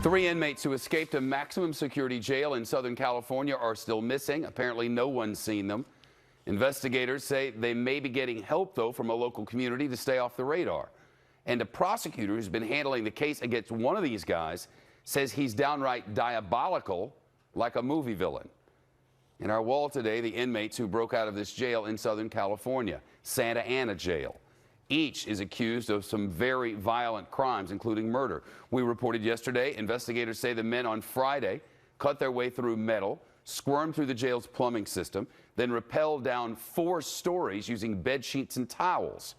3 inmates who escaped a maximum security jail in Southern California are still missing. Apparently, no one's seen them. Investigators say they may be getting help, though, from a local community to stay off the radar. And a prosecutor who's been handling the case against one of these guys says he's downright diabolical, like a movie villain. In our wall today, the inmates who broke out of this jail in Southern California, Santa Ana Jail. Each is accused of some very violent crimes, including murder. We reported yesterday, investigators say the men on Friday cut their way through metal, squirmed through the jail's plumbing system, then rappelled down 4 stories using bed sheets and towels.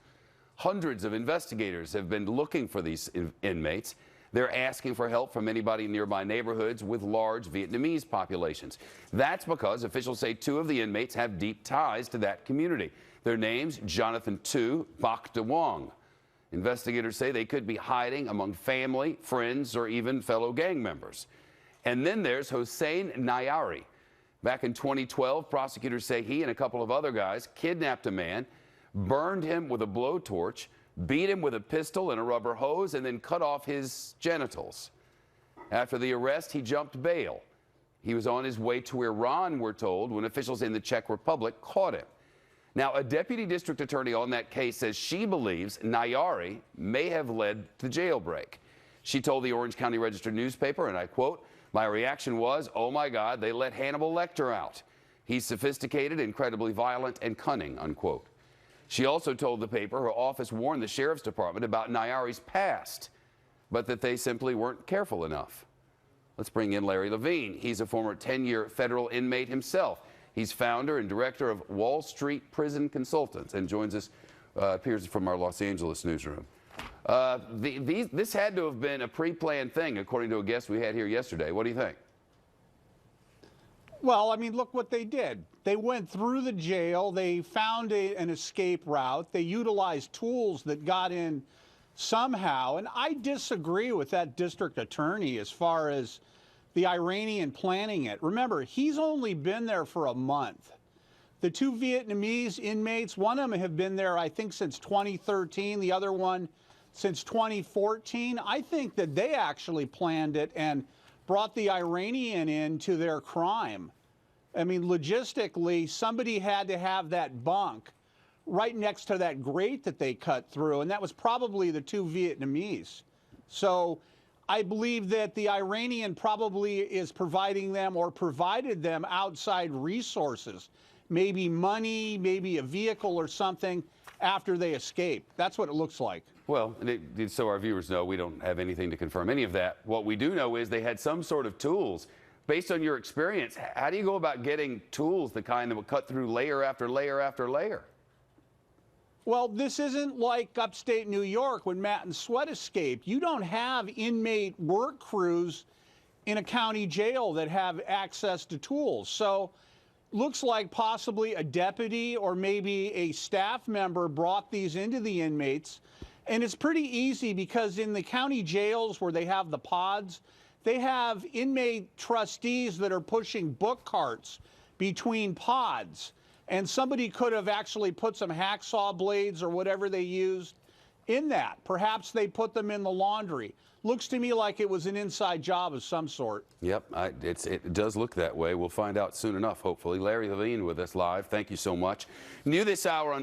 Hundreds of investigators have been looking for these inmates. They're asking for help from anybody in nearby neighborhoods with large Vietnamese populations. That's because officials say 2 of the inmates have deep ties to that community. Their names, Jonathan Tu, Bach De Wong. Investigators say they could be hiding among family, friends, or even fellow gang members. And then there's Hossein Nayari. Back in 2012, prosecutors say he and a couple of other guys kidnapped a man, burned him with a blowtorch, beat him with a pistol and a rubber hose, and then cut off his genitals. After the arrest, he jumped bail. He was on his way to Iran, we're told, when officials in the Czech Republic caught him. Now, a deputy district attorney on that case says she believes Nayari may have led the jailbreak. She told the Orange County Register newspaper, and I quote, "My reaction was, oh my God, they let Hannibal Lecter out. He's sophisticated, incredibly violent, and cunning," unquote. She also told the paper her office warned the sheriff's department about Nayari's past, but that they simply weren't careful enough. Let's bring in Larry Levine. He's a former 10-year federal inmate himself. He's founder and director of Wall Street Prison Consultants and joins us, appears from our Los Angeles newsroom. This had to have been a pre-planned thing, according to a guest we had here yesterday. What do you think? Well, I mean, look what they did. They went through the jail. They found an escape route. They utilized tools that got in somehow. And I disagree with that district attorney as far as the Iranian planning it. Remember, he's only been there for a month. The 2 Vietnamese inmates, one of them have been there, I think, since 2013, the other one since 2014. I think that they actually planned it and brought the Iranian in to their crime. I mean, logistically, somebody had to have that bunk right next to that grate that they cut through, and that was probably the 2 Vietnamese. So I believe that the Iranian probably is providing them or provided them outside resources, maybe money, maybe a vehicle or something after they escape. That's what it looks like. Well, so our viewers know, we don't have anything to confirm any of that. What we do know is they had some sort of tools. Based on your experience, how do you go about getting tools, the kind that would cut through layer after layer after layer? Well, this isn't like upstate New York when Matt and Sweat escaped. You don't have inmate work crews in a county jail that have access to tools. So looks like possibly a deputy or maybe a staff member brought these into the inmates. And it's pretty easy because in the county jails where they have the pods, they have inmate trustees that are pushing book carts between pods. And somebody could have actually put some hacksaw blades or whatever they used in that. Perhaps they put them in the laundry. Looks to me like it was an inside job of some sort. Yep, it does look that way. We'll find out soon enough, hopefully. Larry Levine with us live. Thank you so much. New this hour on